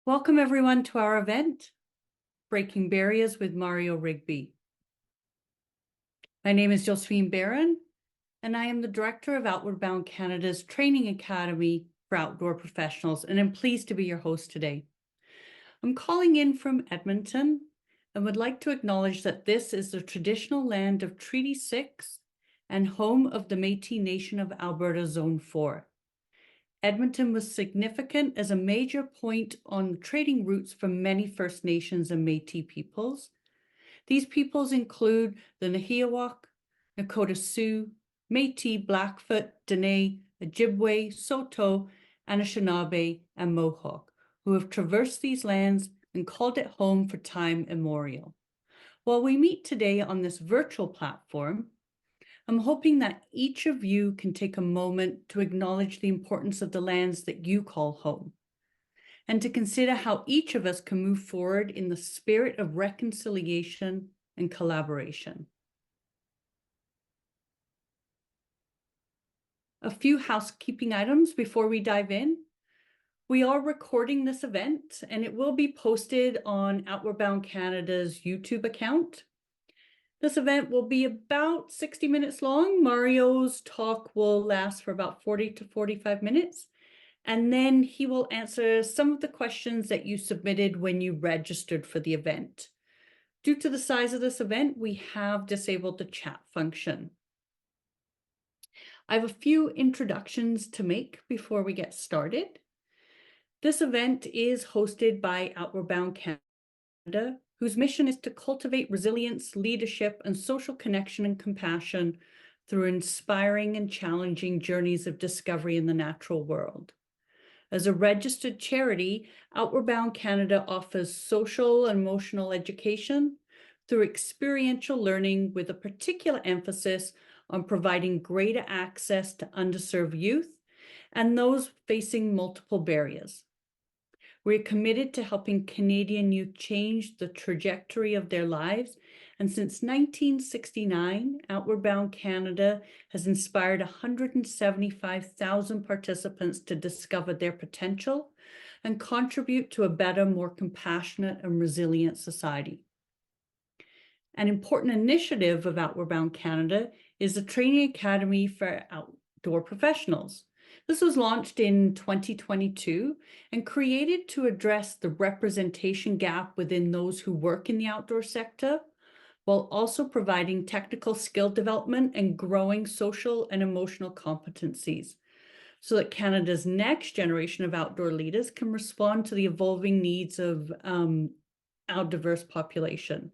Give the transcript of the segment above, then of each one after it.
Welcome everyone to our event, Breaking Barriers with Mario Rigby. My name is Josephine Barron, and I am the Director of Outward Bound Canada's Training Academy for Outdoor Professionals, and I'm pleased to be your host today. I'm calling in from Edmonton and would like to acknowledge that this is the traditional land of Treaty 6 and home of the Métis Nation of Alberta Zone 4. Edmonton was significant as a major point on trading routes for many First Nations and Métis peoples. These peoples include the Nahiawak, Nakota Sioux, Métis, Blackfoot, Dene, Ojibwe, Saulteaux, Anishinaabe, and Mohawk, who have traversed these lands and called it home for time immemorial. While we meet today on this virtual platform, I'm hoping that each of you can take a moment to acknowledge the importance of the lands that you call home, and to consider how each of us can move forward in the spirit of reconciliation and collaboration. A few housekeeping items before we dive in. We are recording this event, and it will be posted on Outward Bound Canada's YouTube account. This event will be about 60 minutes long. Mario's talk will last for about 40 to 45 minutes. And then he will answer some of the questions that you submitted when you registered for the event. Due to the size of this event, we have disabled the chat function. I have a few introductions to make before we get started. This event is hosted by Outward Bound Canada, whose mission is to cultivate resilience, leadership, and social connection and compassion through inspiring and challenging journeys of discovery in the natural world. As a registered charity, Outward Bound Canada offers social and emotional education through experiential learning with a particular emphasis on providing greater access to underserved youth and those facing multiple barriers. We're committed to helping Canadian youth change the trajectory of their lives, and since 1969, Outward Bound Canada has inspired 175,000 participants to discover their potential and contribute to a better, more compassionate and resilient society. An important initiative of Outward Bound Canada is the Training Academy for Outdoor Professionals. This was launched in 2022 and created to address the representation gap within those who work in the outdoor sector, while also providing technical skill development and growing social and emotional competencies, so that Canada's next generation of outdoor leaders can respond to the evolving needs of our diverse population.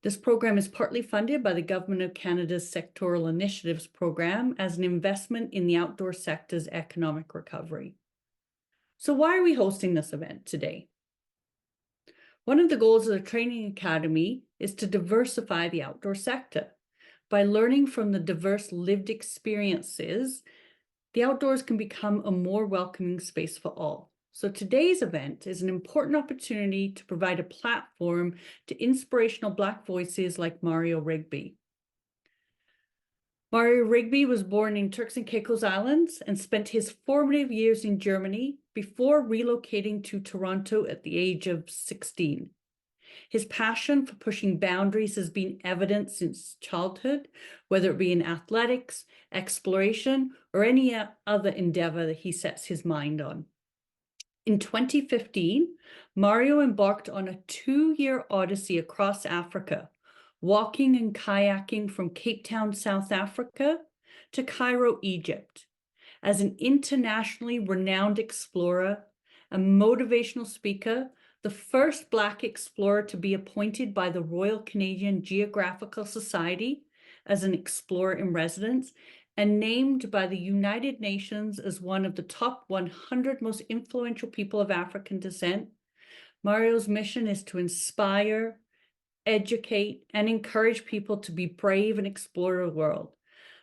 This program is partly funded by the Government of Canada's Sectoral Initiatives Program as an investment in the outdoor sector's economic recovery. So why are we hosting this event today? One of the goals of the Training Academy is to diversify the outdoor sector. By learning from the diverse lived experiences, the outdoors can become a more welcoming space for all. So today's event is an important opportunity to provide a platform to inspirational Black voices like Mario Rigby. Mario Rigby was born in Turks and Caicos Islands and spent his formative years in Germany before relocating to Toronto at the age of 16. His passion for pushing boundaries has been evident since childhood, whether it be in athletics, exploration, or any other endeavor that he sets his mind on. In 2015, Mario embarked on a 2-year odyssey across Africa, walking and kayaking from Cape Town, South Africa, to Cairo, Egypt. As an internationally renowned explorer, a motivational speaker, the first Black explorer to be appointed by the Royal Canadian Geographical Society as an explorer in residence, and named by the United Nations as one of the top 100 most influential people of African descent, Mario's mission is to inspire, educate, and encourage people to be brave and explore the world.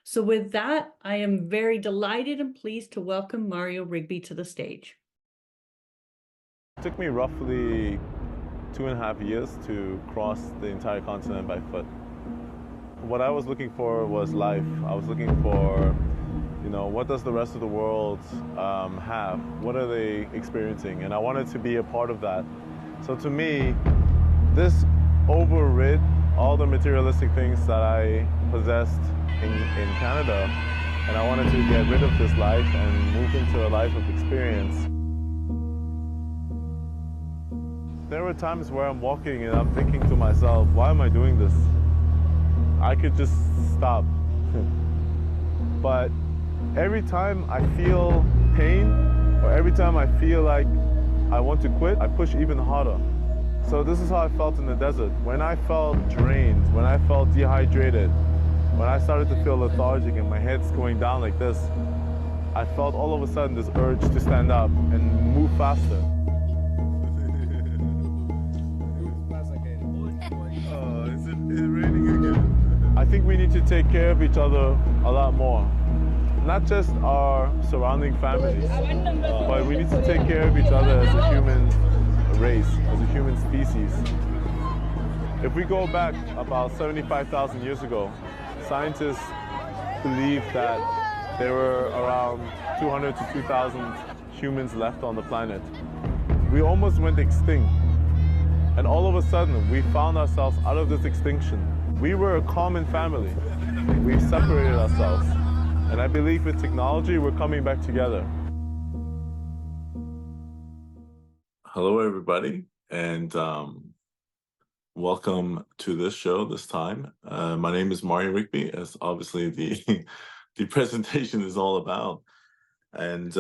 So with that, I am very delighted and pleased to welcome Mario Rigby to the stage. It took me roughly 2.5 years to cross the entire continent by foot. What I was looking for was life. I was looking for You know, what does the rest of the world have? What are they experiencing? And I wanted to be a part of that. So to me, this overrid all the materialistic things that I possessed in Canada, and I wanted to get rid of this life and move into a life of experience. There were times where I'm walking and I'm thinking to myself, why am I doing this? I could just stop. But every time I feel pain, or every time I feel like I want to quit, I push even harder. So this is how I felt in the desert. When I felt drained, when I felt dehydrated, when I started to feel lethargic and my head's going down like this, I felt all of a sudden this urge to stand up and move faster. Oh, is it raining again? I think we need to take care of each other a lot more. Not just our surrounding families, but we need to take care of each other as a human race, as a human species. If we go back about 75,000 years ago, scientists believed that there were around 200 to 2,000 humans left on the planet. We almost went extinct. And all of a sudden, we found ourselves out of this extinction. We were a common family. We've separated ourselves. And I believe with technology, we're coming back together. Hello, everybody, and welcome to this show this time. My name is Mario Rigby, as obviously the the presentation is all about. And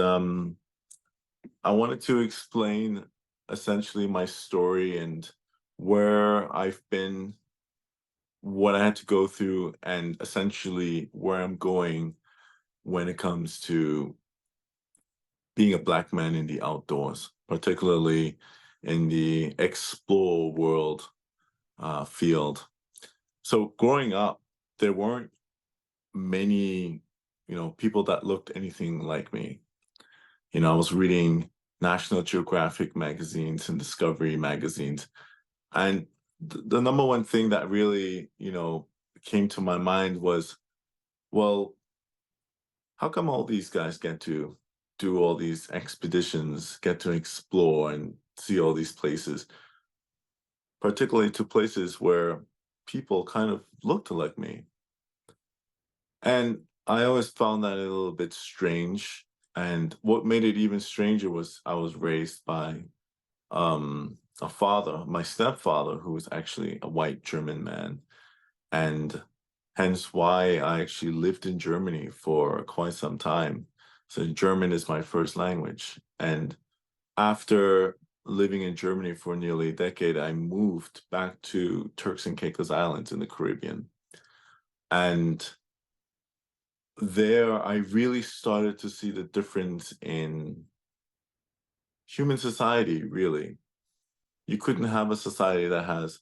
I wanted to explain essentially my story and where I've been, what I had to go through, and essentially where I'm going when it comes to being a Black man in the outdoors, particularly in the explore world field. So growing up, there weren't many, people that looked anything like me. I was reading National Geographic magazines and Discovery magazines, and the number one thing that really, came to my mind was, well, how come all these guys get to do all these expeditions, get to explore and see all these places, particularly to places where people kind of looked like me? And I always found that a little bit strange. And what made it even stranger was I was raised by a father, my stepfather, who was actually a white German man. And hence why I actually lived in Germany for quite some time. So German is my first language. And after living in Germany for nearly a decade, I moved back to Turks and Caicos Islands in the Caribbean. And there I really started to see the difference in human society, really. You couldn't have a society that has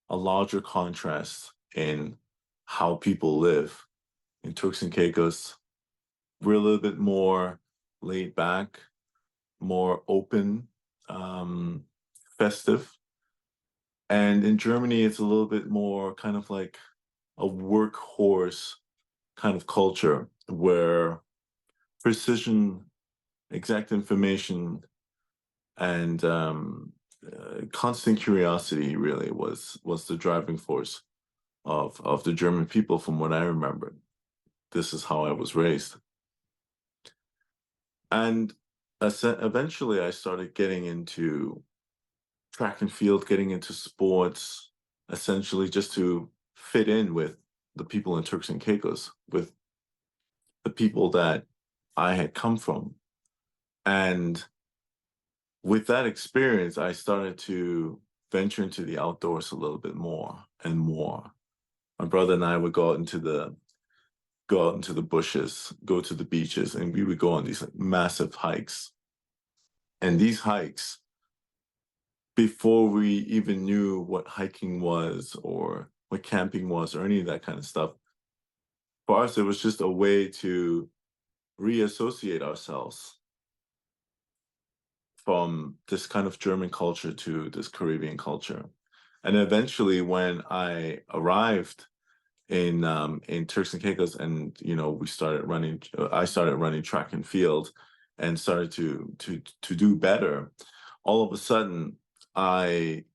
a larger contrast in how people live. In Turks and Caicos, we're a little bit more laid back, more open, festive. And in Germany, it's a little bit more kind of like a workhorse kind of culture where precision, exact information, and constant curiosity really was the driving force of the German people from what I remember. This is how I was raised. And eventually I started getting into track and field, getting into sports, essentially just to fit in with the people in Turks and Caicos, with the people that I had come from. And with that experience, I started to venture into the outdoors a little bit more and more. My brother and I would go out into the bushes, go to the beaches, and we would go on these massive hikes. And these hikes, before we even knew what hiking was or what camping was or any of that kind of stuff, for us, it was just a way to reassociate ourselves from this kind of German culture to this Caribbean culture. And eventually, when I arrived in Turks and Caicos, and we started running. I started running track and field, and started to do better. All of a sudden, I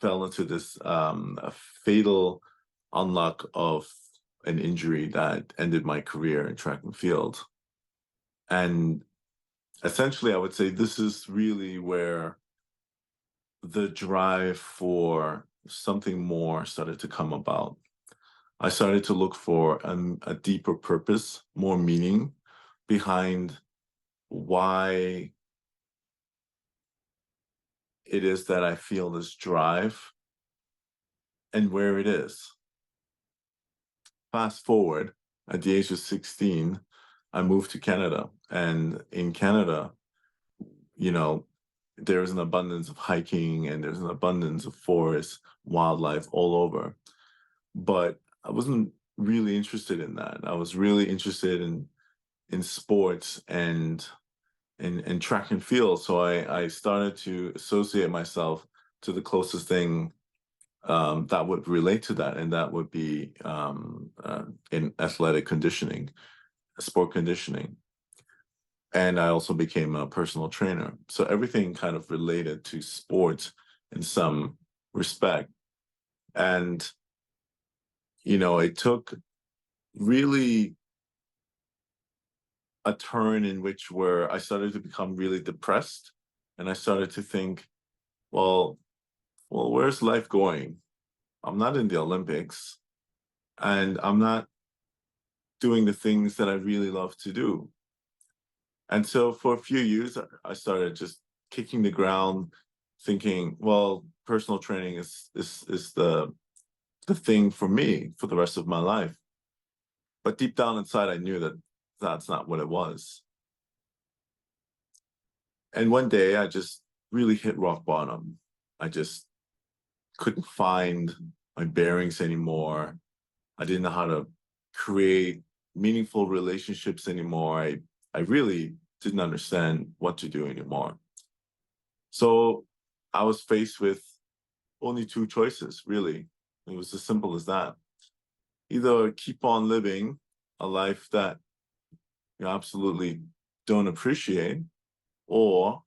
fell into this a fatal unluck of an injury that ended my career in track and field. And essentially, I would say this is really where the drive for something more started to come about. I started to look for a deeper purpose, more meaning behind why it is that I feel this drive and where it is. Fast forward, at the age of 16, I moved to Canada. And in Canada, there's an abundance of hiking and there's an abundance of forest, wildlife all over. But I wasn't really interested in that. I was really interested in sports and track and field. So I started to associate myself to the closest thing that would relate to that, and that would be in athletic conditioning, sport conditioning. And I also became a personal trainer. So everything kind of related to sports in some respect. And, it took really a turn in which where I started to become really depressed. And I started to think, well, where's life going? I'm not in the Olympics, and I'm not doing the things that I really love to do. And so for a few years, I started just kicking the ground, thinking, well, personal training is the thing for me for the rest of my life. But deep down inside, I knew that that's not what it was. And one day, I just really hit rock bottom. I just couldn't find my bearings anymore. I didn't know how to create meaningful relationships anymore. I really didn't understand what to do anymore. So I was faced with only two choices, really. It was as simple as that. Either keep on living a life that you absolutely don't appreciate, or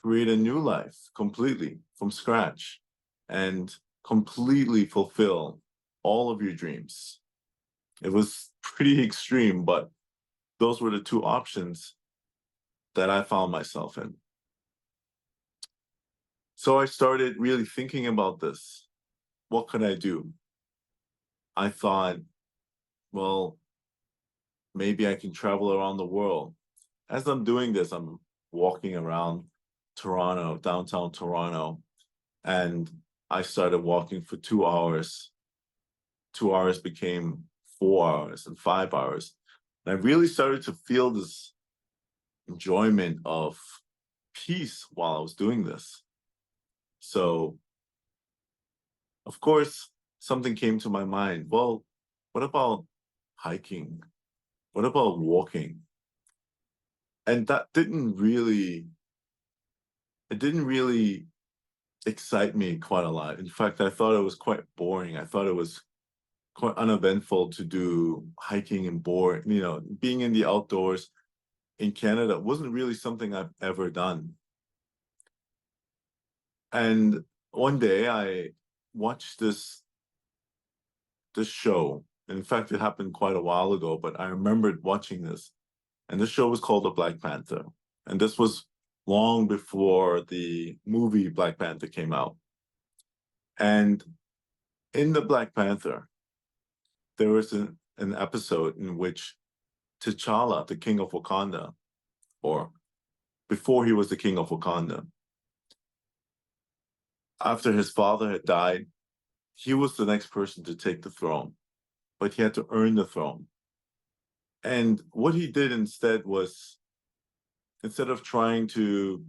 create a new life completely from scratch and completely fulfill all of your dreams. It was pretty extreme, but those were the two options that I found myself in. So I started really thinking about this. What could I do? I thought, well, maybe I can travel around the world. As I'm doing this, I'm walking around Toronto, downtown Toronto, and I started walking for 2 hours. 2 hours became 4 hours and 5 hours. And I really started to feel this enjoyment of peace while I was doing this. So, of course, something came to my mind. Well, what about hiking? What about walking? And that didn't really excite me quite a lot. In fact, I thought it was quite boring. I thought it was quite uneventful to do hiking and being in the outdoors in Canada wasn't really something I've ever done. And one day I watched this show. In fact, it happened quite a while ago, but I remembered watching this. And this show was called The Black Panther. And this was long before the movie Black Panther came out. And in The Black Panther, there was an episode in which T'Challa, the king of Wakanda, or before he was the king of Wakanda, after his father had died, he was the next person to take the throne, but he had to earn the throne. And what he did instead was, instead of trying to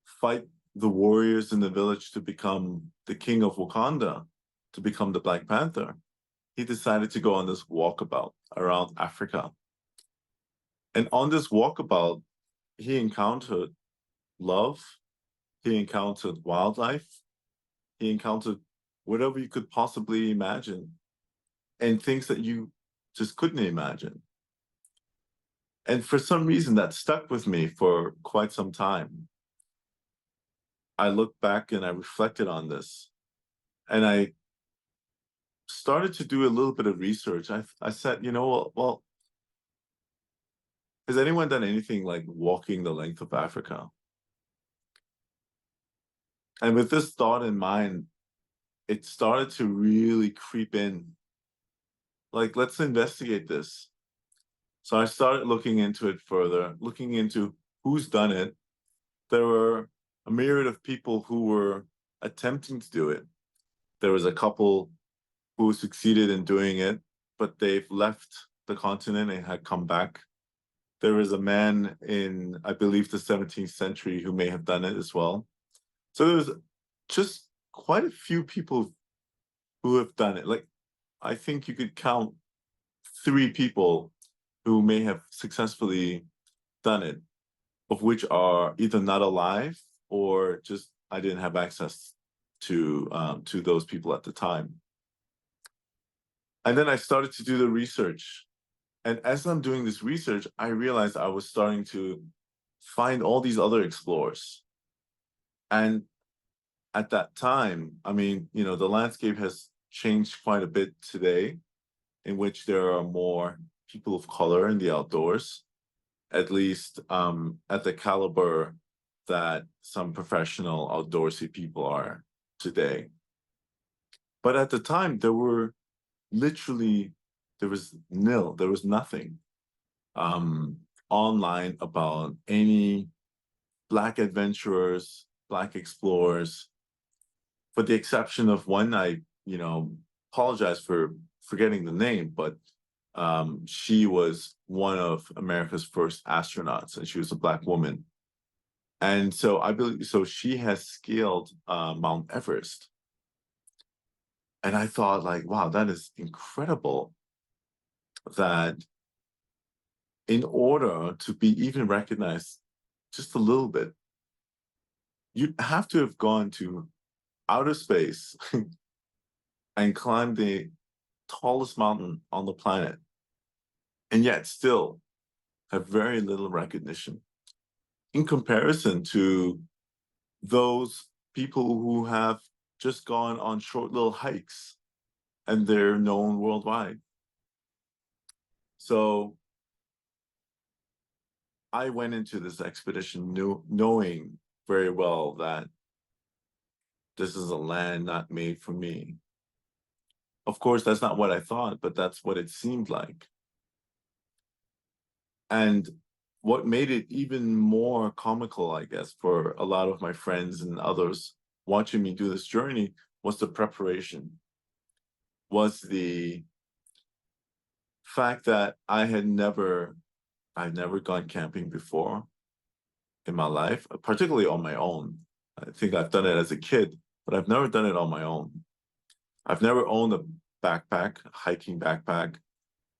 fight the warriors in the village to become the king of Wakanda, to become the Black Panther, he decided to go on this walkabout around Africa. And on this walkabout, he encountered love, he encountered wildlife, he encountered whatever you could possibly imagine, and things that you just couldn't imagine. And for some reason, that stuck with me for quite some time. I looked back and I reflected on this, and I started to do a little bit of research. I said, you know, well, has anyone done anything like walking the length of Africa? And with this thought in mind, it started to really creep in. Like, let's investigate this. So I started looking into it further, looking into who's done it. There were a myriad of people who were attempting to do it. There was a couple who succeeded in doing it, but they've left the continent and had come back. There was a man in, I believe, the 17th century who may have done it as well. So there was just quite a few people who have done it. Like, I think you could count 3 people who may have successfully done it, of which are either not alive or just I didn't have access to those people at the time. And then I started to do the research. And as I'm doing this research, I realized I was starting to find all these other explorers. And at that time, I mean, you know, the landscape has changed quite a bit today, in which there are more people of color in the outdoors, at least at the caliber that some professional outdoorsy people are today. But at the time, there was nil, there was nothing online about any Black adventurers, Black explorers, for the exception of one. I, you know, apologize for forgetting the name, but she was one of America's first astronauts, and she was a Black woman. And so I believe, so she has scaled Mount Everest. And I thought, like, wow, that is incredible that in order to be even recognized just a little bit, you'd have to have gone to outer space and climbed the tallest mountain on the planet, and yet still have very little recognition in comparison to those people who have just gone on short little hikes and they're known worldwide. So I went into this expedition knowing very well that this is a land not made for me. Of course, that's not what I thought, but that's what it seemed like. And what made it even more comical, I guess, for a lot of my friends and others watching me do this journey was the preparation, was the fact that I'd never gone camping before in my life, particularly on my own. I think I've done it as a kid, but I've never done it on my own. I've never owned a backpack, a hiking backpack.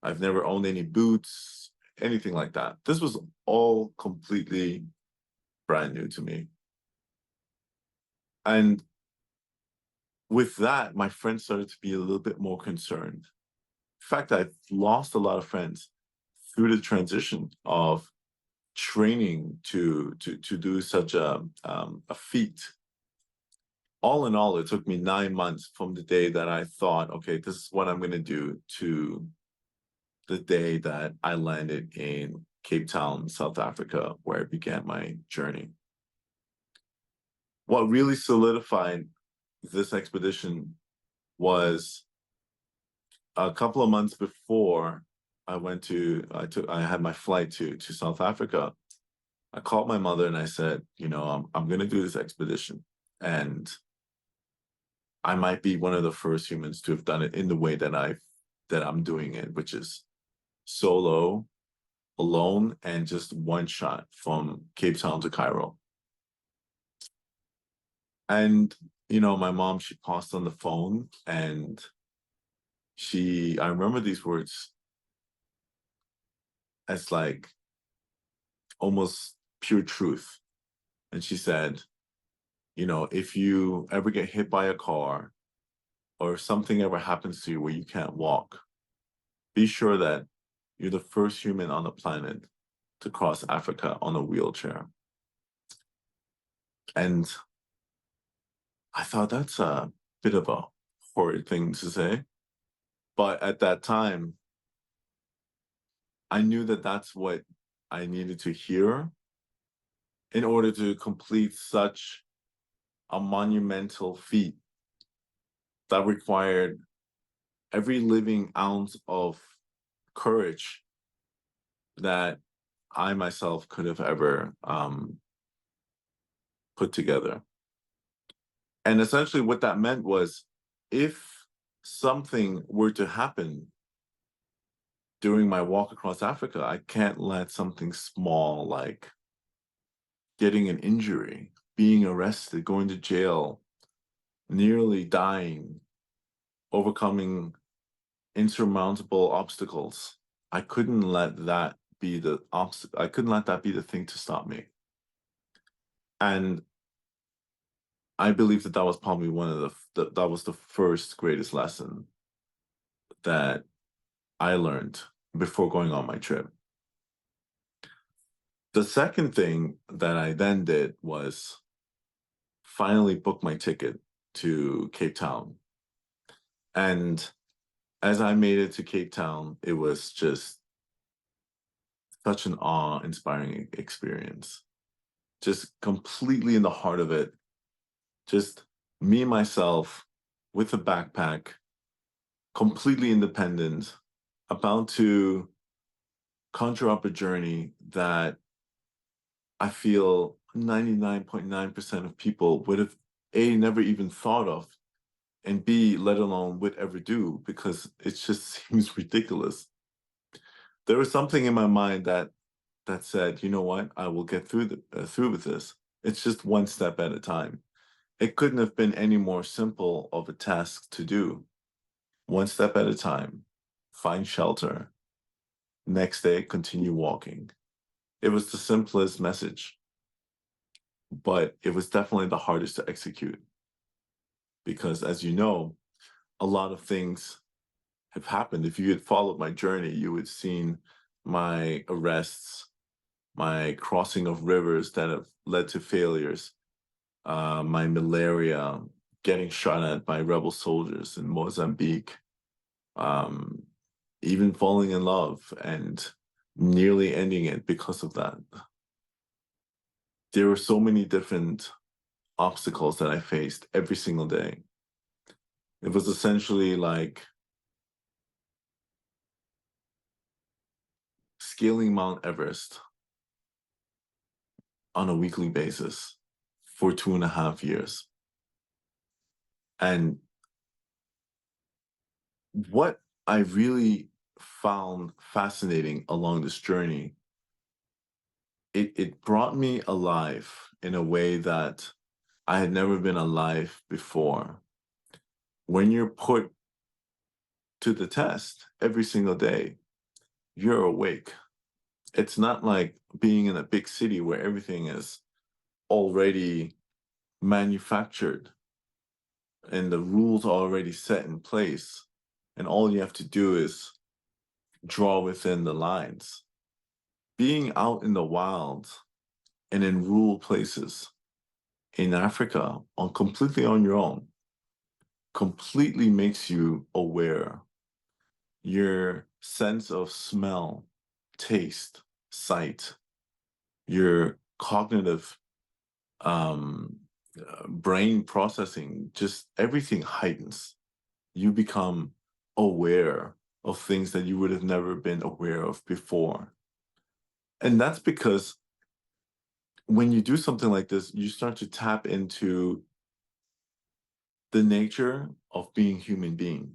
I've never owned any boots, anything like that. This was all completely brand new to me. And with that, my friends started to be a little bit more concerned. In fact, I've lost a lot of friends through the transition of training to do such a feat. All in all, it took me 9 months from the day that I thought, okay, this is what I'm going to do, to the day that I landed in Cape Town, South Africa, where I began my journey. What really solidified this expedition was a couple of months before I had my flight to South Africa. I called my mother and I said, you know, I'm going to do this expedition, and I might be one of the first humans to have done it in the way that I'm doing it, which is solo, alone, and just one shot from Cape Town to Cairo. And, you know, my mom, she paused on the phone, and I remember these words as like almost pure truth. And she said, you know, if you ever get hit by a car, or something ever happens to you where you can't walk, be sure that you're the first human on the planet to cross Africa on a wheelchair. And I thought that's a bit of a horrid thing to say. But at that time, I knew that that's what I needed to hear in order to complete such a monumental feat that required every living ounce of courage that I myself could have ever put together. And essentially what that meant was, if something were to happen during my walk across Africa, I can't let something small like getting an injury, being arrested, going to jail, nearly dying, overcoming insurmountable obstacles. I couldn't let that be the obstacle. I couldn't let that be the thing to stop me. And I believe that that was probably one of that was the first greatest lesson that I learned before going on my trip. The second thing that I then did was finally book my ticket to Cape Town. And as I made it to Cape Town, it was just such an awe-inspiring experience. Just completely in the heart of it. Just me, myself, with a backpack, completely independent, about to conjure up a journey that I feel 99.9% of people would have A, never even thought of, and B, let alone would ever do, because it just seems ridiculous. There was something in my mind that said, you know what, I will get through with this. It's just one step at a time. It couldn't have been any more simple of a task to do. One step at a time, find shelter. Next day, continue walking. It was the simplest message, but it was definitely the hardest to execute. Because as you know, a lot of things have happened. If you had followed my journey, you would have seen my arrests, my crossing of rivers that have led to failures, my malaria, getting shot at by rebel soldiers in Mozambique, even falling in love and nearly ending it because of that. There were so many different obstacles that I faced every single day. It was essentially like scaling Mount Everest on a weekly basis for 2.5 years. And what I really found fascinating along this journey, it brought me alive in a way that I had never been alive before. When you're put to the test every single day, you're awake. It's not like being in a big city where everything is already manufactured and the rules are already set in place, and all you have to do is draw within the lines. Being out in the wild and in rural places in Africa completely on your own completely makes you aware. Your sense of smell, taste, sight, your cognitive brain processing, just everything heightens. You become aware of things that you would have never been aware of before. And that's because when you do something like this, you start to tap into the nature of being human being,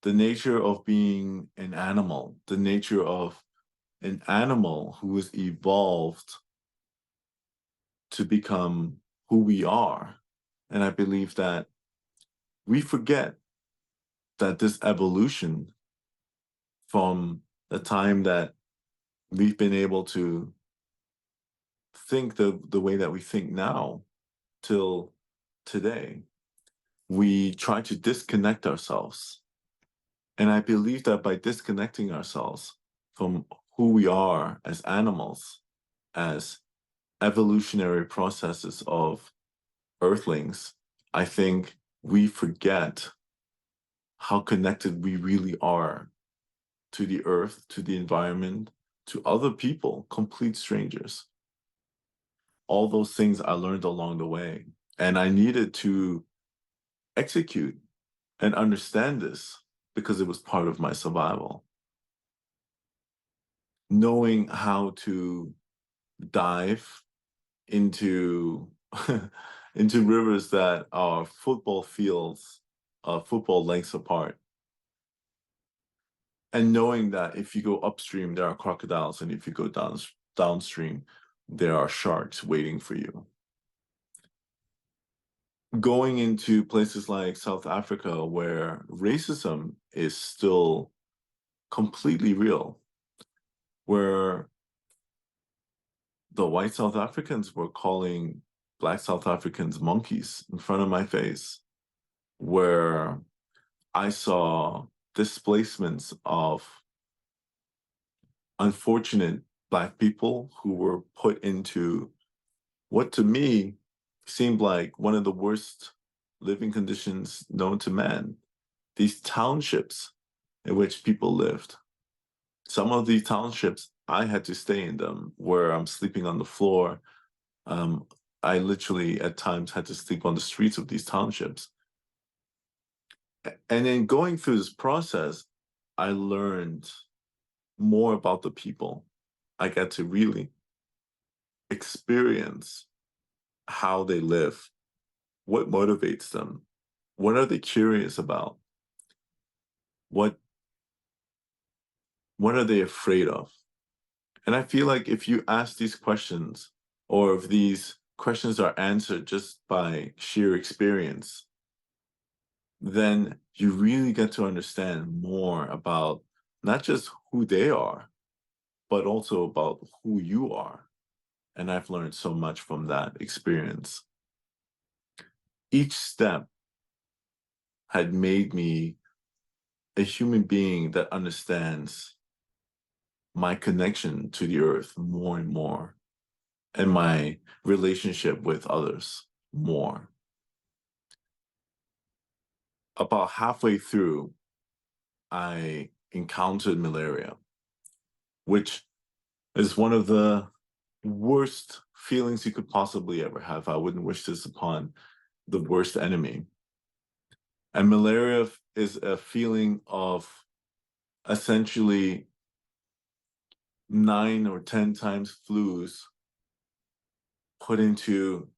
the nature of being an animal, the nature of an animal who has evolved to become who we are. And I believe that we forget that this evolution from the time that we've been able to think the way that we think now till today we try to disconnect ourselves. And I believe that by disconnecting ourselves from who we are as animals, as evolutionary processes of earthlings, I think we forget how connected we really are to the earth, to the environment, to other people, complete strangers. All those things I learned along the way. And I needed to execute and understand this because it was part of my survival. Knowing how to dive into into rivers that are football fields, football lengths apart. And knowing that if you go upstream, there are crocodiles, and if you go downstream, there are sharks waiting for you. Going into places like South Africa, where racism is still completely real, where the white South Africans were calling Black South Africans monkeys in front of my face, where I saw displacements of unfortunate Black people who were put into what to me seemed like one of the worst living conditions known to man. These townships in which people lived. Some of these townships, I had to stay in them, where I'm sleeping on the floor. I literally at times had to sleep on the streets of these townships. And in going through this process, I learned more about the people. I got to really experience how they live, what motivates them, what are they curious about, what are they afraid of. And I feel like if you ask these questions, or if these questions are answered just by sheer experience, then you really get to understand more about not just who they are, but also about who you are. And I've learned so much from that experience. Each step had made me a human being that understands my connection to the earth more and more, and my relationship with others more. About halfway through, I encountered malaria, which is one of the worst feelings you could possibly ever have. I wouldn't wish this upon the worst enemy. And malaria is a feeling of essentially 9 or 10 times flus put into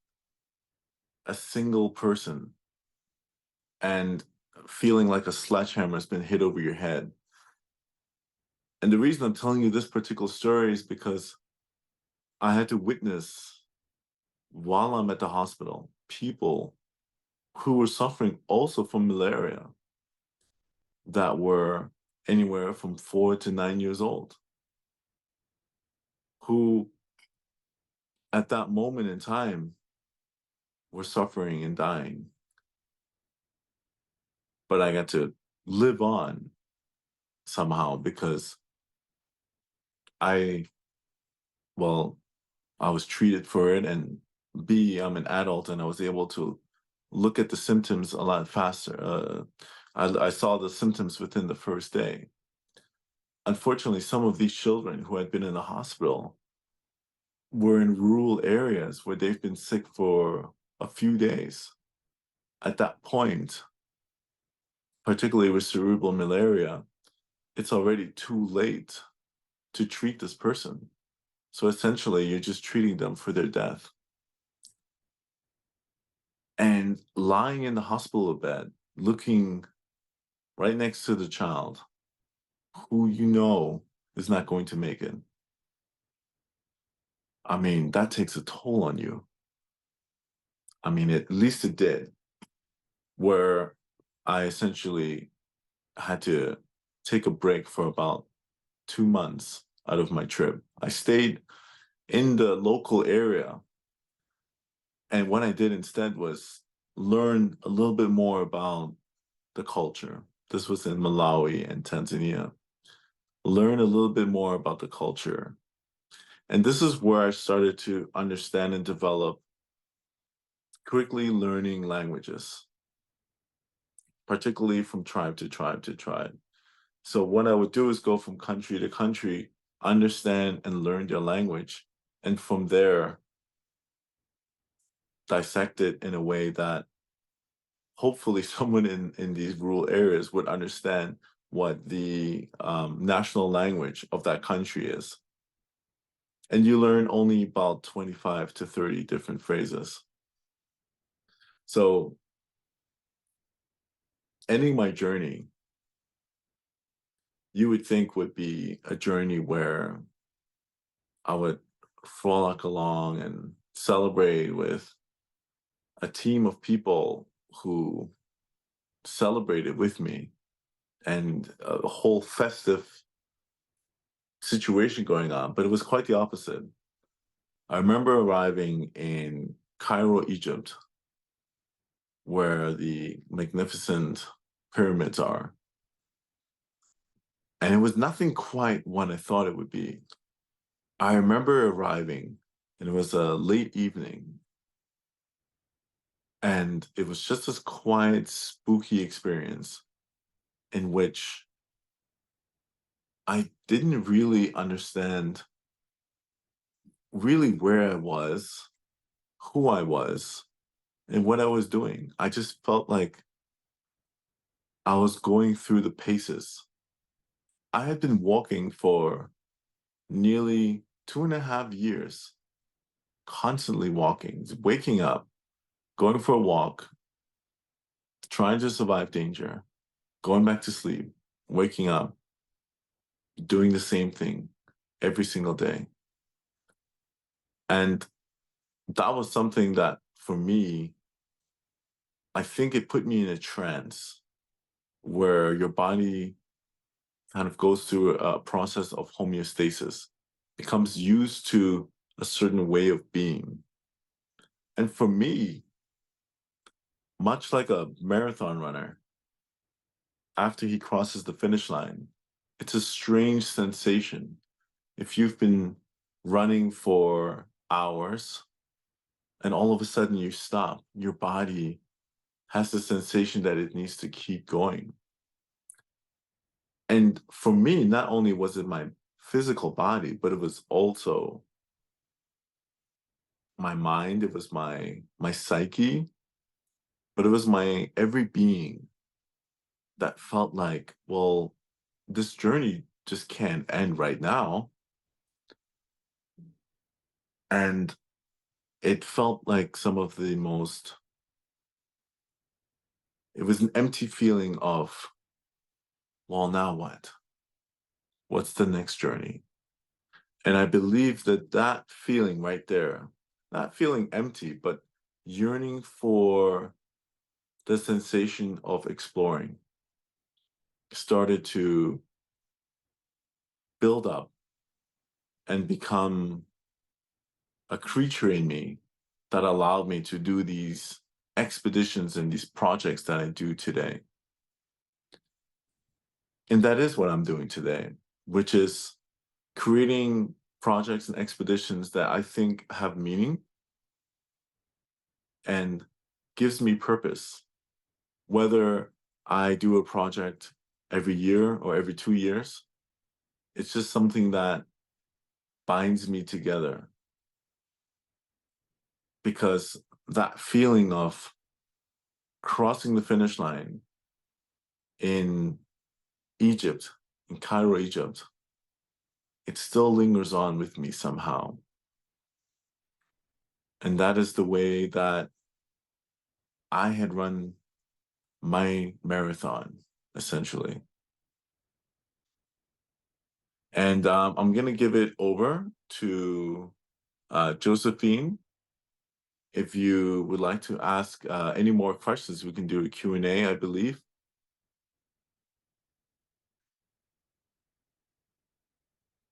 a single person, and feeling like a sledgehammer has been hit over your head. And the reason I'm telling you this particular story is because I had to witness, while I'm at the hospital, people who were suffering also from malaria that were anywhere from 4 to 9 years old, who at that moment in time were suffering and dying. But I got to live on somehow because I was treated for it, and B, I'm an adult and I was able to look at the symptoms a lot faster. I saw the symptoms within the first day. Unfortunately, some of these children who had been in the hospital were in rural areas where they've been sick for a few days. At that point, particularly with cerebral malaria, it's already too late to treat this person. So essentially, you're just treating them for their death. And lying in the hospital bed, looking right next to the child who you know is not going to make it. I mean, that takes a toll on you. I mean, at least it did, where I essentially had to take a break for about 2 months out of my trip. I stayed in the local area, and what I did instead was learn a little bit more about the culture. This was in Malawi and Tanzania. Learn a little bit more about the culture. And this is where I started to understand and develop quickly learning languages, particularly from tribe to tribe to tribe. So what I would do is go from country to country, understand and learn their language, and from there, dissect it in a way that hopefully someone in these rural areas would understand what the national language of that country is. And you learn only about 25 to 30 different phrases. So ending my journey, you would think would be a journey where I would frolic along and celebrate with a team of people who celebrated with me and a whole festive situation going on, but it was quite the opposite. I remember arriving in Cairo, Egypt, where the magnificent pyramids are. And it was nothing quite what I thought it would be. I remember arriving, and it was a late evening, and it was just this quiet, spooky experience in which I didn't really understand really where I was, who I was, and what I was doing. I just felt like I was going through the paces. I had been walking for nearly 2.5 years, constantly walking, waking up, going for a walk, trying to survive danger, going back to sleep, waking up, doing the same thing every single day. And that was something that, for me, I think it put me in a trance where your body kind of goes through a process of homeostasis, becomes used to a certain way of being. And for me, much like a marathon runner, after he crosses the finish line, it's a strange sensation. If you've been running for hours and all of a sudden you stop, your body has the sensation that it needs to keep going. And for me, not only was it my physical body, but it was also my mind, it was my psyche, but it was my every being that felt like, well, this journey just can't end right now. And it felt like some of the most, it was an empty feeling of, well, now what? What's the next journey? And I believe that that feeling right there, not feeling empty, but yearning for the sensation of exploring, started to build up and become a creature in me that allowed me to do these expeditions and these projects that I do today. And that is what I'm doing today, which is creating projects and expeditions that I think have meaning and gives me purpose. Whether I do a project every year or every 2 years, it's just something that binds me together. Because that feeling of crossing the finish line in Egypt, in Cairo, Egypt, it still lingers on with me somehow. And that is the way that I had run my marathon, essentially. And I'm going to give it over to Josephine. If you would like to ask any more questions, we can do a Q&A, I believe.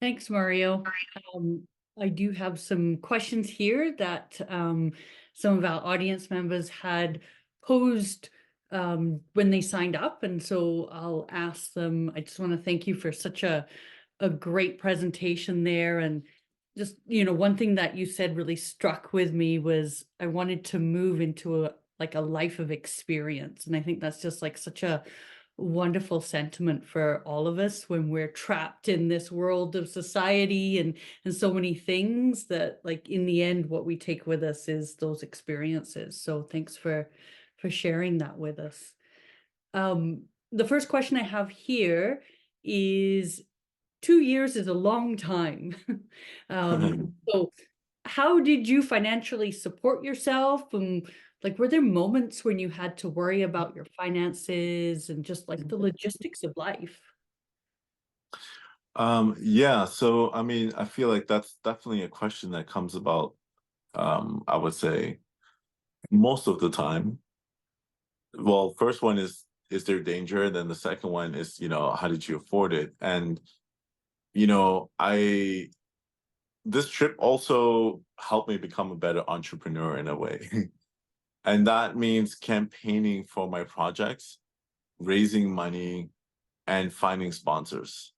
Thanks, Mario. I do have some questions here that some of our audience members had posed when they signed up. And so I'll ask them, I just want to thank you for such a great presentation there. And just, one thing that you said really struck with me was I wanted to move into a life of experience. And I think that's just like such a wonderful sentiment for all of us when we're trapped in this world of society and so many things that, like, in the end, what we take with us is those experiences. So thanks for sharing that with us. The first question I have here is, 2 years is a long time. So how did you financially support yourself? And, like, were there moments when you had to worry about your finances and just like the logistics of life? Yeah, so I mean, I feel like that's definitely a question that comes about, I would say, most of the time. Well, first one is there danger? And then the second one is, how did you afford it? And, I this trip also helped me become a better entrepreneur in a way. And that means campaigning for my projects, raising money, and finding sponsors.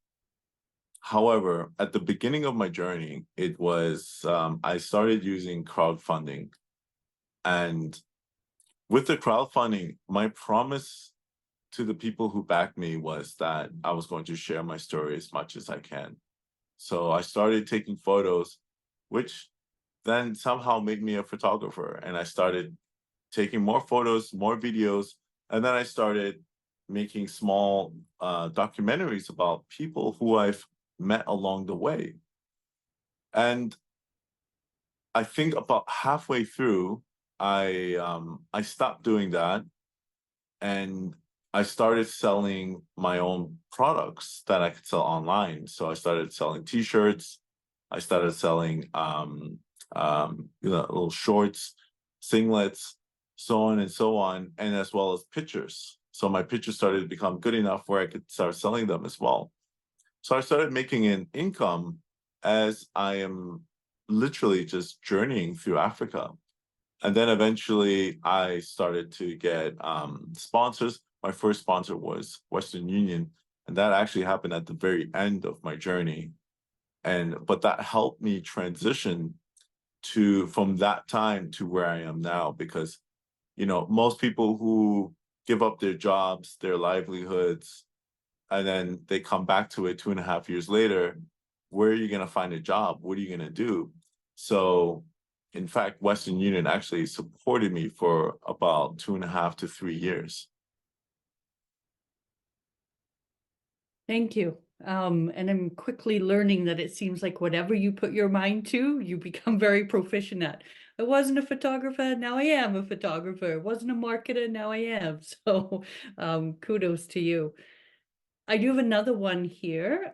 However, at the beginning of my journey, it was I started using crowdfunding. And with the crowdfunding, my promise to the people who backed me was that I was going to share my story as much as I can. So I started taking photos, which then somehow made me a photographer. And I started taking more photos, more videos. And then I started making small documentaries about people who I've met along the way. And I think about halfway through, I stopped doing that, and I started selling my own products that I could sell online. So I started selling T-shirts. I started selling little shorts, singlets, so on and so on, and as well as pictures. So my pictures started to become good enough where I could start selling them as well. So I started making an income as I am literally just journeying through Africa. And then eventually I started to get sponsors. My first sponsor was Western Union, and that actually happened at the very end of my journey. But that helped me transition from that time to where I am now, because most people who give up their jobs, their livelihoods, and then they come back to it 2.5 years later, where are you going to find a job? What are you going to do? So, in fact, Western Union actually supported me for about 2.5 to 3 years. Thank you. And I'm quickly learning that it seems like whatever you put your mind to, you become very proficient at. I wasn't a photographer, now I am a photographer. I wasn't a marketer, now I am. So kudos to you. I do have another one here.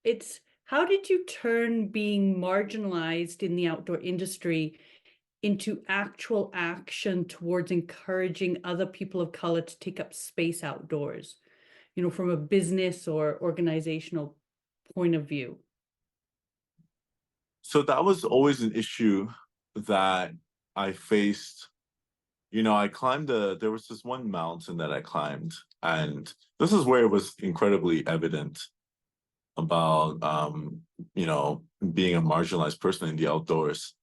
It's, how did you turn being marginalized in the outdoor industry into actual action towards encouraging other people of color to take up space outdoors, from a business or organizational point of view? So that was always an issue that I faced. I climbed there was this one mountain that I climbed, and this is where it was incredibly evident about, being a marginalized person in the outdoors.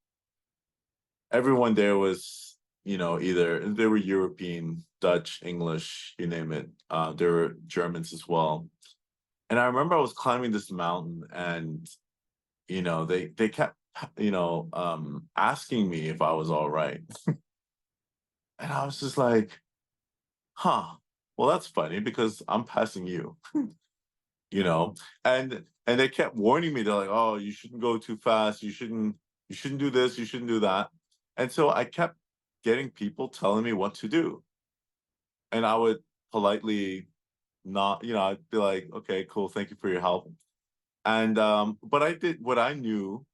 Everyone there was, either they were European, Dutch, English, you name it. There were Germans as well. And I remember I was climbing this mountain, and, they kept, asking me if I was all right. And I was just like, huh, well, that's funny because I'm passing you, you know? And they kept warning me. They're like, oh, you shouldn't go too fast. You shouldn't do this, you shouldn't do that. And so I kept getting people telling me what to do. And I would politely not, I'd be like, okay, cool, thank you for your help. And but I did what I knew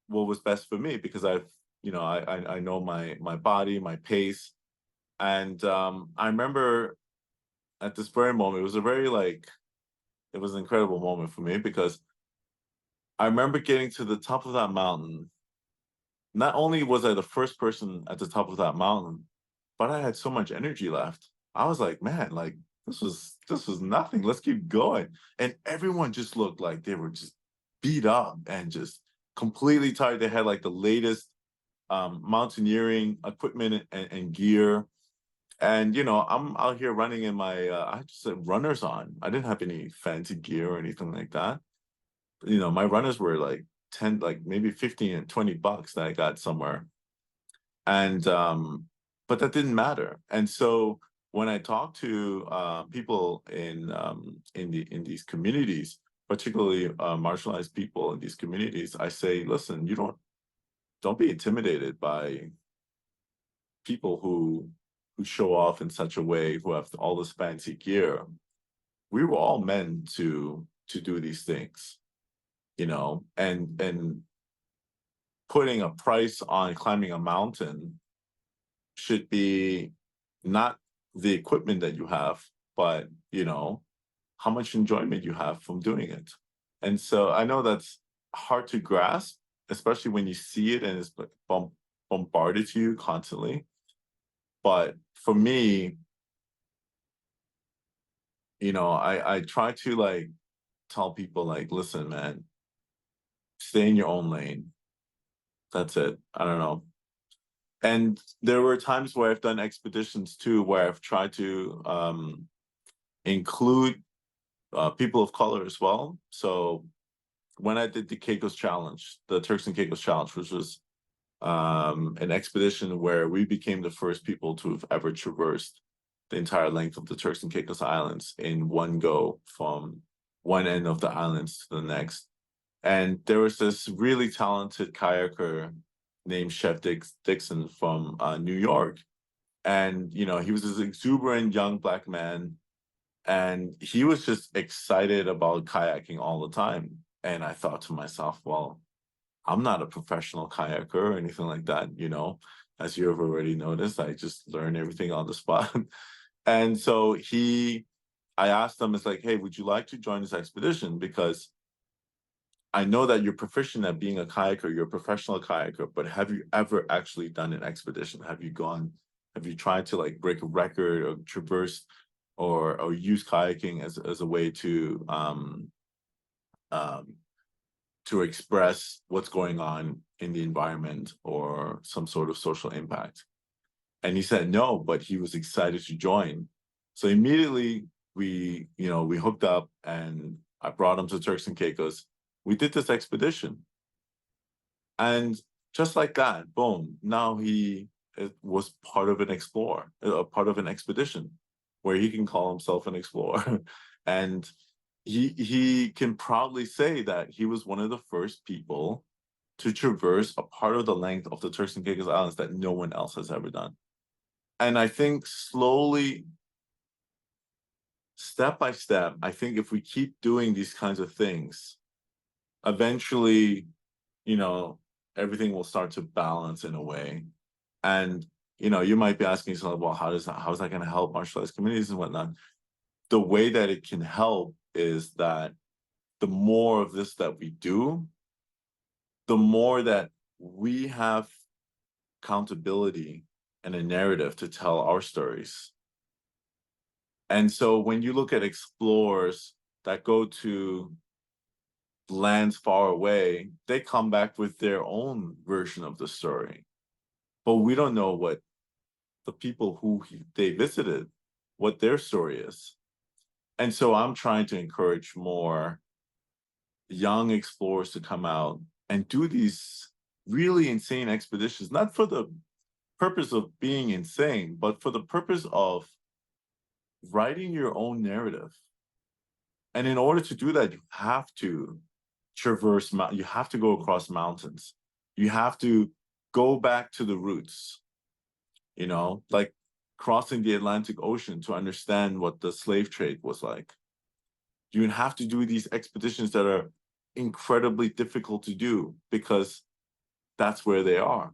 what was best for me, because I know my body, my pace. And I remember at this very moment, it was it was an incredible moment for me, because I remember getting to the top of that mountain. Not only was I the first person at the top of that mountain, but I had so much energy left. I was like, man, like this was nothing. Let's keep going. And everyone just looked like they were just beat up and just completely tired. They had like the latest mountaineering equipment and gear. And I'm out here running in my I just had runners on. I didn't have any fancy gear or anything like that. My runners were like 10, like maybe 15 and $20 that I got somewhere. And but that didn't matter. And so when I talk to people in these communities, particularly marginalized people in these communities, I say, listen, you don't be intimidated by people who show off in such a way, who have all this fancy gear. We were all meant to do these things, and putting a price on climbing a mountain should be not the equipment that you have, but how much enjoyment you have from doing it. And so I know that's hard to grasp, especially when you see it and it's bombarded to you constantly. But for me, I try to like tell people like, listen, man, stay in your own lane. That's it. I don't know. And there were times where I've done expeditions too, where I've tried to include people of color as well. So when I did the Caicos Challenge, the Turks and Caicos Challenge, which was an expedition where we became the first people to have ever traversed the entire length of the Turks and Caicos Islands in one go, from one end of the islands to the next. And there was this really talented kayaker named Chef Dixon from New York. And, he was this exuberant young Black man. And he was just excited about kayaking all the time. And I thought to myself, well, I'm not a professional kayaker or anything like that, as you have already noticed. I just learned everything on the spot. And so I asked him, it's like, hey, would you like to join this expedition? Because I know that you're proficient at being a kayaker, you're a professional kayaker, but have you ever actually done an expedition? Have you tried to like break a record or traverse or use kayaking as a way to express what's going on in the environment or some sort of social impact? And he said no, but he was excited to join. So immediately we hooked up, and I brought him to Turks and Caicos. We did this expedition. And just like that, boom, now he was part of an explorer, part of an expedition where he can call himself an explorer. And he can proudly say that he was one of the first people to traverse a part of the length of the Turks and Caicos Islands that no one else has ever done. And I think slowly, step by step, I think if we keep doing these kinds of things, eventually, everything will start to balance in a way. And, you might be asking yourself, well, how is that going to help marginalized communities and whatnot? The way that it can help is that the more of this that we do, the more that we have accountability and a narrative to tell our stories. And so when you look at explorers that go to lands far away, they come back with their own version of the story. But we don't know what the people who they visited, what their story is. And so I'm trying to encourage more young explorers to come out and do these really insane expeditions, not for the purpose of being insane, but for the purpose of writing your own narrative. And in order to do that, you have to traverse, you have to go across mountains. You have to go back to the roots, like crossing the Atlantic Ocean to understand what the slave trade was like. You have to do these expeditions that are incredibly difficult to do because that's where they are.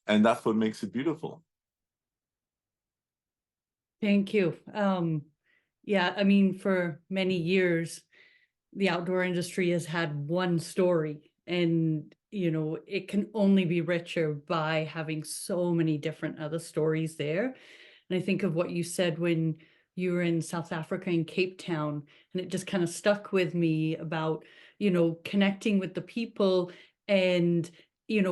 And that's what makes it beautiful. Thank you. Yeah, I mean, for many years, the outdoor industry has had one story, and it can only be richer by having so many different other stories there. And I think of what you said when you were in South Africa in Cape Town, and it just kind of stuck with me about, connecting with the people and,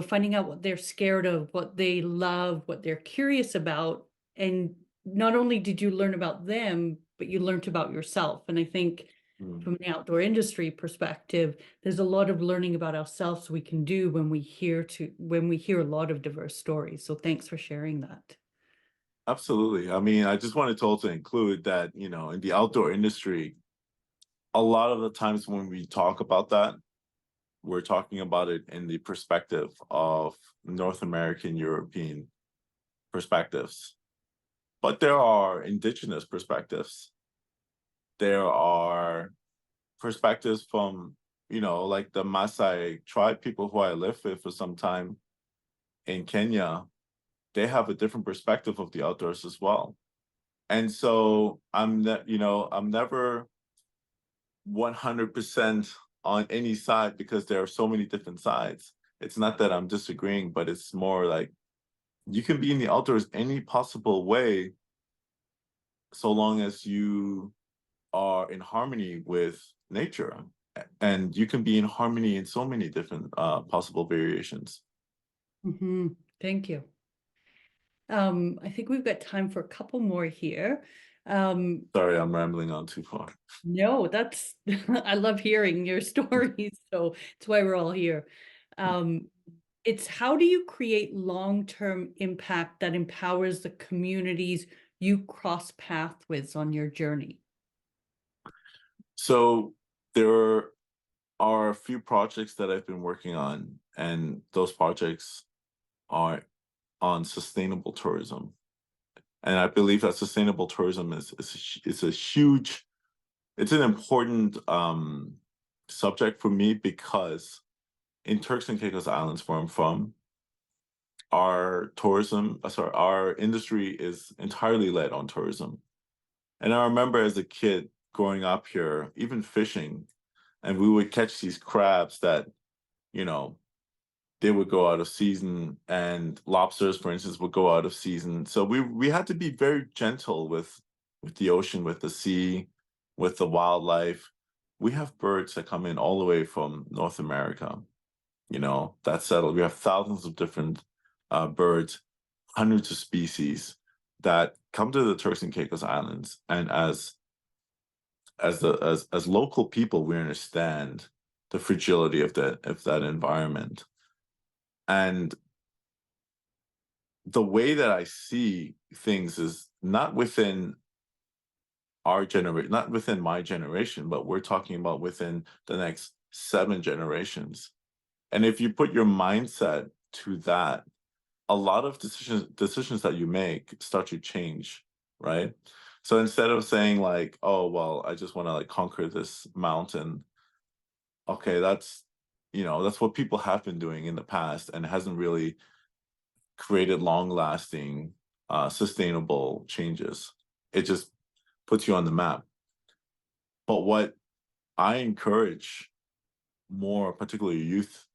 finding out what they're scared of, what they love, what they're curious about. And not only did you learn about them, but you learned about yourself. And I think from the outdoor industry perspective, there's a lot of learning about ourselves we can do when we hear a lot of diverse stories. So thanks for sharing that. Absolutely. I mean, I just wanted to also include that, in the outdoor industry, a lot of the times when we talk about that, we're talking about it in the perspective of North American, European perspectives. But there are indigenous perspectives. There are perspectives from, like the Maasai tribe people who I lived with for some time in Kenya. They have a different perspective of the outdoors as well. And so I'm never 100% on any side because there are so many different sides. It's not that I'm disagreeing, but it's more like you can be in the outdoors any possible way so long as you are in harmony with nature. And you can be in harmony in so many different possible variations. Thank you. I think we've got time for a couple more here. Sorry, I'm rambling on too far. No, that's I love hearing your stories, so it's why we're all here. It's how do you create long-term impact that empowers the communities you cross paths with on your journey? So there are a few projects that I've been working on, and those projects are on sustainable tourism. And I believe that sustainable tourism is a huge, it's an important subject for me because in Turks and Caicos Islands, where I'm from, our industry is entirely led on tourism. And I remember as a kid growing up here, even fishing, and we would catch these crabs that, they would go out of season, and lobsters, for instance, would go out of season. So we had to be very gentle with the ocean, with the sea, with the wildlife. We have birds that come in all the way from North America, that's settled. We have thousands of different birds, hundreds of species that come to the Turks and Caicos Islands. And as local people, we understand the fragility of that environment. And the way that I see things is not within our generation, not within my generation, but we're talking about within the next 7 generations. And if you put your mindset to that, a lot of decisions that you make start to change, right? So instead of saying like, oh, well, I just want to conquer this mountain. Okay, that's what people have been doing in the past, and it hasn't really created long-lasting, sustainable changes. It just puts you on the map. But what I encourage more, particularly youth,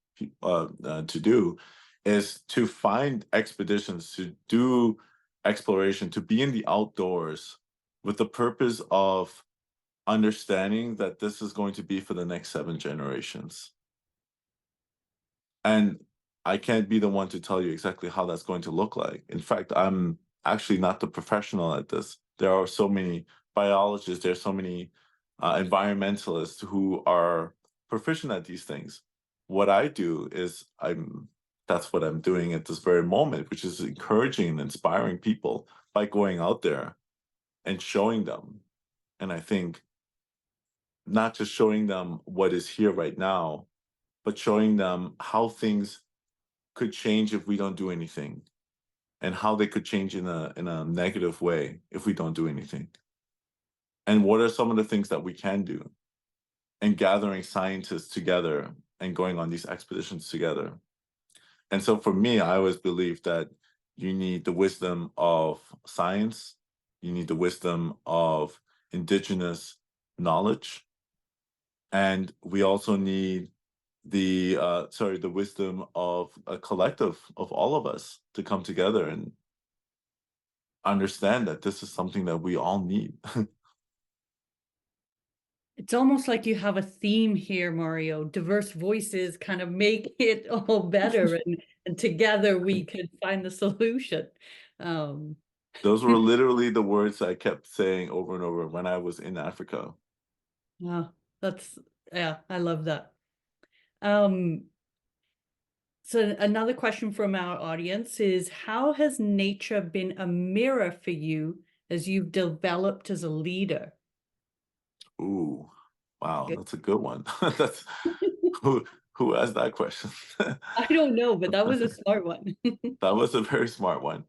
to do is to find expeditions, to do exploration, to be in the outdoors with the purpose of understanding that this is going to be for the next 7 generations. And I can't be the one to tell you exactly how that's going to look like. In fact, I'm actually not the professional at this. There are so many biologists, there's so many environmentalists who are proficient at these things. What I do is that's what I'm doing at this very moment, which is encouraging and inspiring people by going out there and showing them. And I think not just showing them what is here right now, but showing them how things could change if we don't do anything, and how they could change in a negative way if we don't do anything. And what are some of the things that we can do? And gathering scientists together and going on these expeditions together. And so for me, I always believe that you need the wisdom of science, you need the wisdom of indigenous knowledge, and we also need the wisdom of a collective of all of us to come together and understand that this is something that we all need. It's almost like you have a theme here, Mario. Diverse voices kind of make it all better, and together we could find the solution. Um, Those were literally the words I kept saying over and over when I was in Africa. yeah, that's yeah, I love that. Um, so another question from our audience is, how has nature been a mirror for you as you've developed as a leader? Ooh, wow, Good. that's a good one. That's who who asked that question? I don't know, but that was a smart one. That was a very smart one.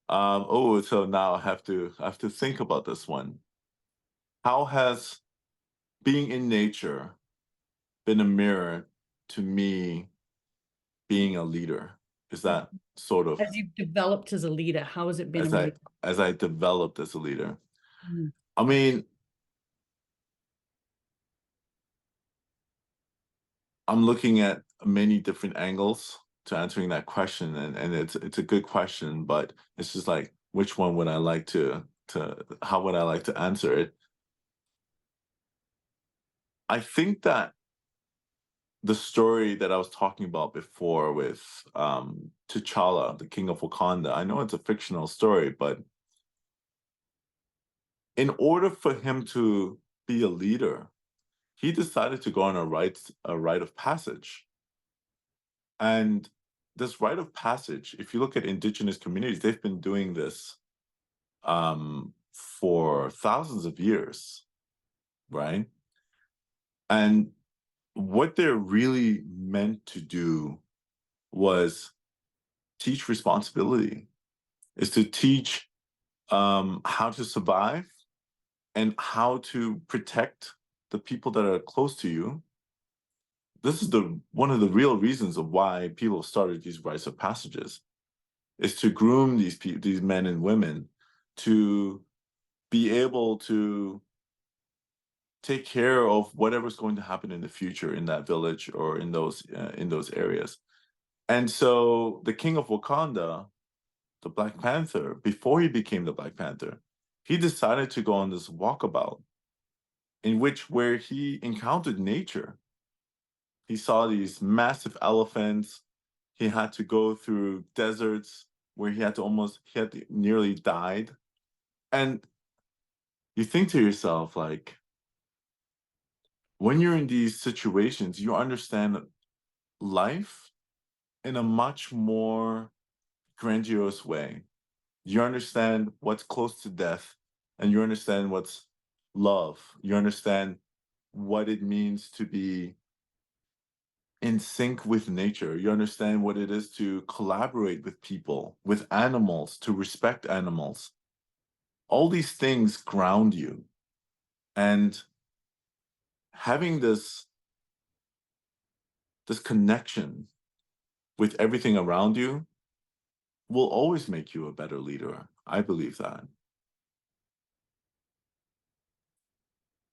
Oh, so now I have to think about this one. How has being in nature been a mirror to me being a leader? Is that sort of As you've developed as a leader, how has it been a as I mirror? as I developed as a leader? Mm. I mean, I'm looking at many different angles to answering that question, and it's a good question, but it's just like which one would I like to how would I like to answer it? I think that the story that I was talking about before with T'Challa, the King of Wakanda, I know it's a fictional story, but in order for him to be a leader, he decided to go on a rite of passage. And this rite of passage, if you look at indigenous communities, they've been doing this for thousands of years, right? And what they're really meant to do was teach responsibility, is to teach how to survive and how to protect the people that are close to you. This is the one of the real reasons of why people started these rites of passages, is to groom these men and women to be able to take care of whatever's going to happen in the future in that village or in those areas. And so the King of Wakanda, the Black Panther, before he became the Black Panther, he decided to go on this walkabout in which where he encountered nature. He saw these massive elephants. He had to go through deserts where he had to nearly died. And you think to yourself, like, when you're in these situations, you understand life in a much more grandiose way. You understand what's close to death, and you understand what's love. You understand what it means to be in sync with nature. You understand what it is to collaborate with people, with animals, to respect animals. All these things ground you. And having this connection with everything around you will always make you a better leader. I believe that.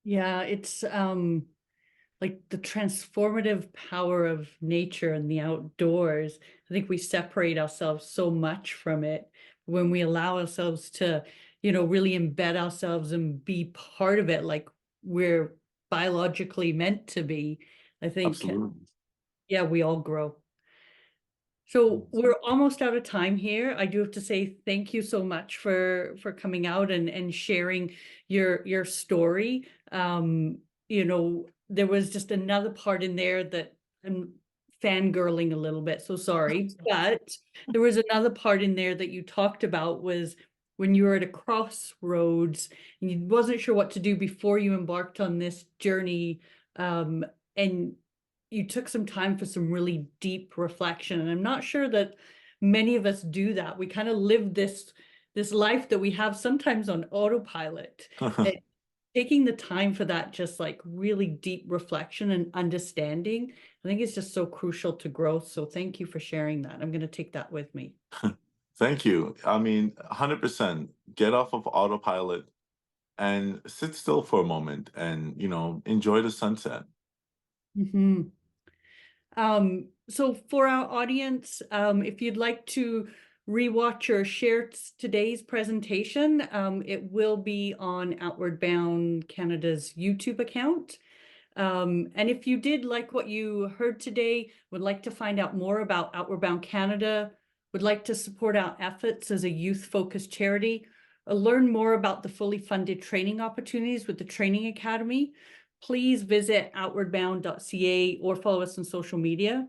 Yeah, it's like the transformative power of nature and the outdoors. I think we separate ourselves so much from it when we allow ourselves to, really embed ourselves and be part of it like we're biologically meant to be. I think, Absolutely. yeah, we all grow. So we're almost out of time here. I do have to say thank you so much for coming out and sharing your story. There was just another part in there that I'm fangirling a little bit, so sorry. But there was another part in there that you talked about was when you were at a crossroads and you wasn't sure what to do before you embarked on this journey. And you took some time for some really deep reflection, and I'm not sure that many of us do that. We kind of live this life that we have sometimes on autopilot. And taking the time for that just like really deep reflection and understanding, I think is just so crucial to growth. So thank you for sharing that. I'm going to take that with me. Thank you. I mean, 100%. Get off of autopilot and sit still for a moment and, enjoy the sunset. Mhm. So for our audience, if you'd like to rewatch or share today's presentation, it will be on Outward Bound Canada's YouTube account. And if you did like what you heard today, would like to find out more about Outward Bound Canada, would like to support our efforts as a youth-focused charity, or learn more about the fully funded training opportunities with the Training Academy, please visit outwardbound.ca or follow us on social media.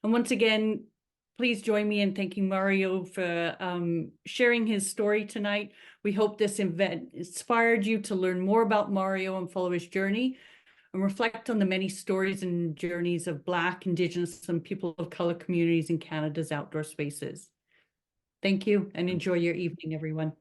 And once again, please join me in thanking Mario for sharing his story tonight. We hope this event inspired you to learn more about Mario and follow his journey and reflect on the many stories and journeys of Black, Indigenous, and people of color communities in Canada's outdoor spaces. Thank you and enjoy your evening, everyone.